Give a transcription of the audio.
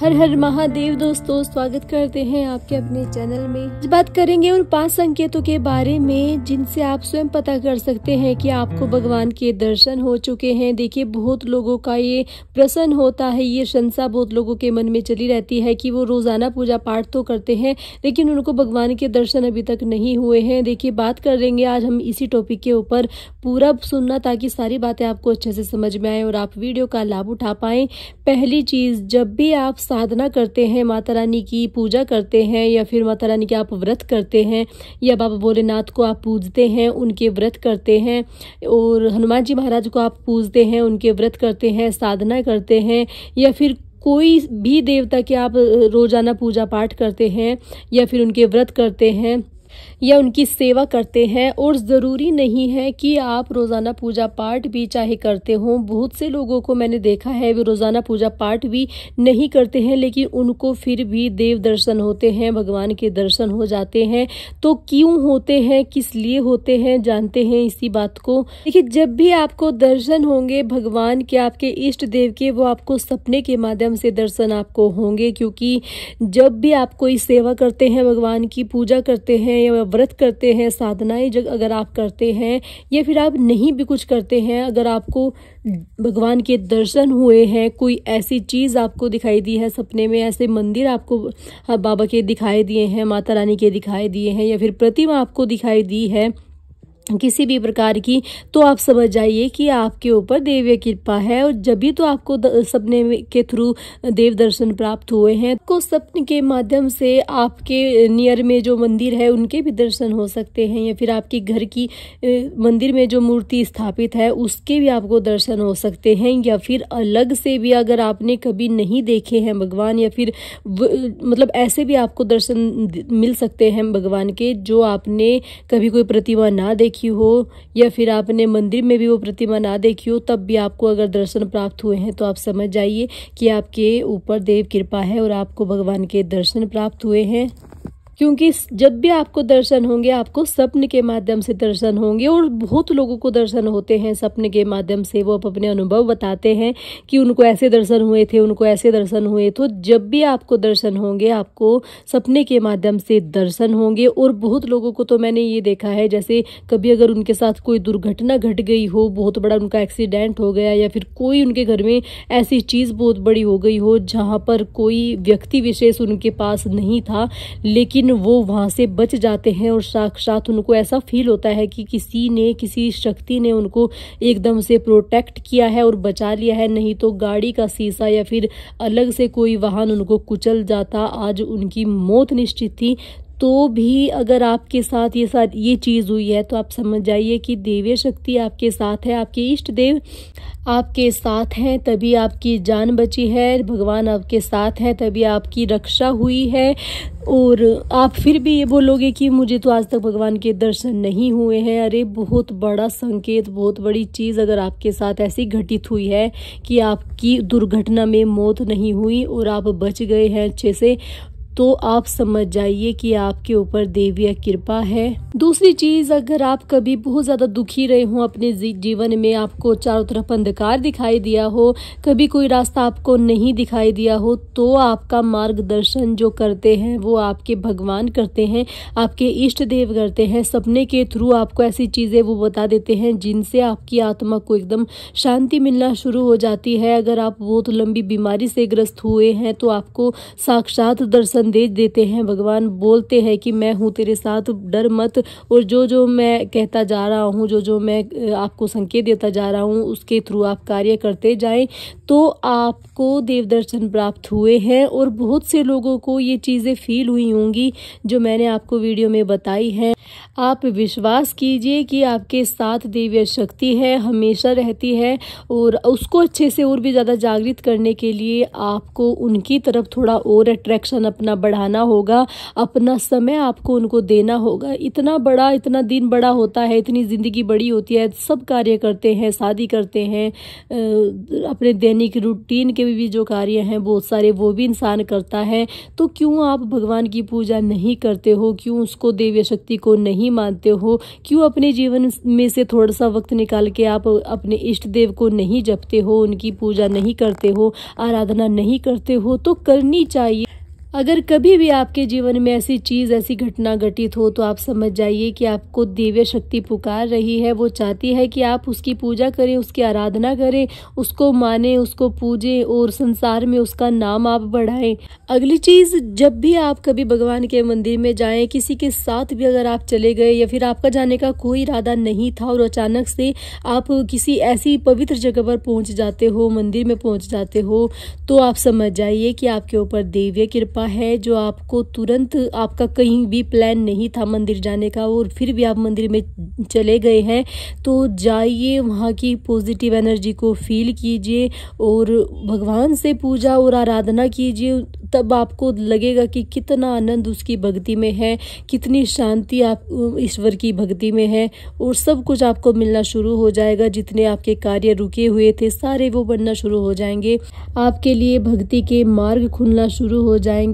हर हर महादेव दोस्तों, स्वागत करते हैं आपके अपने चैनल में। आज बात करेंगे उन 5 संकेतों के बारे में जिनसे आप स्वयं पता कर सकते हैं कि आपको भगवान के दर्शन हो चुके हैं। देखिए, बहुत लोगों का ये प्रश्न होता है, ये शंका बहुत लोगों के मन में चली रहती है कि वो रोजाना पूजा पाठ तो करते हैं लेकिन उनको भगवान के दर्शन अभी तक नहीं हुए हैं। देखिए, बात करेंगे आज हम इसी टॉपिक के ऊपर। पूरा सुनना ताकि सारी बातें आपको अच्छे से समझ में आए और आप वीडियो का लाभ उठा पाएं। पहली चीज, जब भी आप साधना करते हैं, माता रानी की पूजा करते हैं या फिर माता रानी के आप व्रत करते हैं या बाबा भोलेनाथ को आप पूजते हैं, उनके व्रत करते हैं, और हनुमान जी महाराज को आप पूजते हैं, उनके व्रत करते हैं, साधना करते हैं, या फिर कोई भी देवता के आप रोजाना पूजा पाठ करते हैं या फिर उनके व्रत करते हैं या उनकी सेवा करते हैं। और ज़रूरी नहीं है कि आप रोज़ाना पूजा पाठ भी चाहे करते हों। बहुत से लोगों को मैंने देखा है वे रोज़ाना पूजा पाठ भी नहीं करते हैं लेकिन उनको फिर भी देव दर्शन होते हैं, भगवान के दर्शन हो जाते हैं। तो क्यों होते हैं, किस लिए होते हैं, जानते हैं इसी बात को। देखिए, जब भी आपको दर्शन होंगे भगवान के, आपके इष्ट देव के, वो आपको सपने के माध्यम से दर्शन आपको होंगे। क्योंकि जब भी आप कोई सेवा करते हैं, भगवान की पूजा करते हैं या व्रत करते हैं, साधनाएं अगर आप करते हैं या फिर आप नहीं भी कुछ करते हैं, अगर आपको भगवान के दर्शन हुए हैं, कोई ऐसी चीज आपको दिखाई दी है सपने में, ऐसे मंदिर आपको बाबा के दिखाई दिए हैं, माता रानी के दिखाई दिए हैं या फिर प्रतिमा आपको दिखाई दी है किसी भी प्रकार की, तो आप समझ जाइए कि आपके ऊपर देवीय कृपा है। और जब भी तो आपको सपने के थ्रू देव दर्शन प्राप्त हुए हैं, को सपने के माध्यम से आपके नियर में जो मंदिर है उनके भी दर्शन हो सकते हैं या फिर आपके घर की मंदिर में जो मूर्ति स्थापित है उसके भी आपको दर्शन हो सकते हैं। या फिर अलग से भी अगर आपने कभी नहीं देखे हैं भगवान, या फिर मतलब ऐसे भी आपको दर्शन मिल सकते हैं भगवान के जो आपने कभी कोई प्रतिमा ना देखी हो या फिर आपने मंदिर में भी वो प्रतिमा ना देखी हो, तब भी आपको अगर दर्शन प्राप्त हुए हैं तो आप समझ जाइए कि आपके ऊपर देव कृपा है और आपको भगवान के दर्शन प्राप्त हुए हैं। क्योंकि जब भी आपको दर्शन होंगे, आपको सपने के माध्यम से दर्शन होंगे। और बहुत लोगों को दर्शन होते हैं सपने के माध्यम से, वो अपने अनुभव बताते हैं कि उनको ऐसे दर्शन हुए थे, उनको ऐसे दर्शन हुए। तो जब भी आपको दर्शन होंगे, आपको सपने के माध्यम से दर्शन होंगे। और बहुत लोगों को तो मैंने ये देखा है, जैसे कभी अगर उनके साथ कोई दुर्घटना घट गई हो, बहुत बड़ा उनका एक्सीडेंट हो गया, या फिर कोई उनके घर में ऐसी चीज़ बहुत बड़ी हो गई हो जहाँ पर कोई व्यक्ति विशेष उनके पास नहीं था, लेकिन वो वहां से बच जाते हैं और साक्षात उनको ऐसा फील होता है कि किसी ने, किसी शक्ति ने उनको एकदम से प्रोटेक्ट किया है और बचा लिया है। नहीं तो गाड़ी का शीशा या फिर अलग से कोई वाहन उनको कुचल जाता, आज उनकी मौत निश्चित थी। तो भी अगर आपके साथ ये चीज़ हुई है तो आप समझ जाइए कि देवीय शक्ति आपके साथ है, आपके इष्ट देव आपके साथ हैं, तभी आपकी जान बची है। भगवान आपके साथ है, तभी आपकी रक्षा हुई है। और आप फिर भी ये बोलोगे कि मुझे तो आज तक भगवान के दर्शन नहीं हुए हैं। अरे, बहुत बड़ा संकेत, बहुत बड़ी चीज़ अगर आपके साथ ऐसी घटित हुई है कि आपकी दुर्घटना में मौत नहीं हुई और आप बच गए हैं अच्छे से, तो आप समझ जाइए कि आपके ऊपर देवीय कृपा है। दूसरी चीज, अगर आप कभी बहुत ज्यादा दुखी रहे हो अपने जीवन में, आपको चारों तरफ अंधकार दिखाई दिया हो, कभी कोई रास्ता आपको नहीं दिखाई दिया हो, तो आपका मार्गदर्शन जो करते हैं वो आपके भगवान करते हैं, आपके इष्ट देव करते हैं। सपने के थ्रू आपको ऐसी चीजें वो बता देते हैं जिनसे आपकी आत्मा को एकदम शांति मिलना शुरू हो जाती है। अगर आप बहुत लंबी बीमारी से ग्रस्त हुए हैं तो आपको साक्षात दर्शन संदेश देते हैं। भगवान बोलते हैं कि मैं हूँ तेरे साथ, डर मत। और जो जो मैं कहता जा रहा हूँ, जो जो मैं आपको संकेत देता जा रहा हूँ, उसके थ्रू आप कार्य करते जाएं तो आपको देव दर्शन प्राप्त हुए हैं। और बहुत से लोगों को ये चीज़ें फील हुई होंगी जो मैंने आपको वीडियो में बताई हैं। आप विश्वास कीजिए कि आपके साथ देवीय शक्ति है, हमेशा रहती है। और उसको अच्छे से और भी ज़्यादा जागृत करने के लिए आपको उनकी तरफ थोड़ा और अट्रैक्शन अपना बढ़ाना होगा, अपना समय आपको उनको देना होगा। इतना दिन बड़ा होता है, इतनी ज़िंदगी बड़ी होती है, सब कार्य करते हैं, शादी करते हैं, अपने दैनिक रूटीन के भी जो कार्य हैं बहुत सारे वो भी इंसान करता है। तो क्यों आप भगवान की पूजा नहीं करते हो, क्यों उसको देवीय शक्ति को नहीं मानते हो, क्यों अपने जीवन में से थोड़ा सा वक्त निकाल के आप अपने इष्ट देव को नहीं जपते हो, उनकी पूजा नहीं करते हो, आराधना नहीं करते हो? तो करनी चाहिए। अगर कभी भी आपके जीवन में ऐसी चीज़, ऐसी घटना घटित हो तो आप समझ जाइए कि आपको दिव्य शक्ति पुकार रही है। वो चाहती है कि आप उसकी पूजा करें, उसकी आराधना करें, उसको मानें, उसको पूजें और संसार में उसका नाम आप बढ़ाएं। अगली चीज़, जब भी आप कभी भगवान के मंदिर में जाएं, किसी के साथ भी अगर आप चले गए या फिर आपका जाने का कोई इरादा नहीं था और अचानक से आप किसी ऐसी पवित्र जगह पर पहुंच जाते हो, मंदिर में पहुंच जाते हो, तो आप समझ जाइए कि आपके ऊपर दिव्य कृपा है, जो आपको तुरंत, आपका कहीं भी प्लान नहीं था मंदिर जाने का और फिर भी आप मंदिर में चले गए हैं, तो जाइए, वहाँ की पॉजिटिव एनर्जी को फील कीजिए और भगवान से पूजा और आराधना कीजिए। तब आपको लगेगा कि कितना आनंद उसकी भक्ति में है, कितनी शांति आप ईश्वर की भक्ति में है और सब कुछ आपको मिलना शुरू हो जाएगा। जितने आपके कार्य रुके हुए थे सारे वो बनना शुरू हो जाएंगे, आपके लिए भक्ति के मार्ग खुलना शुरू हो जाएंगे।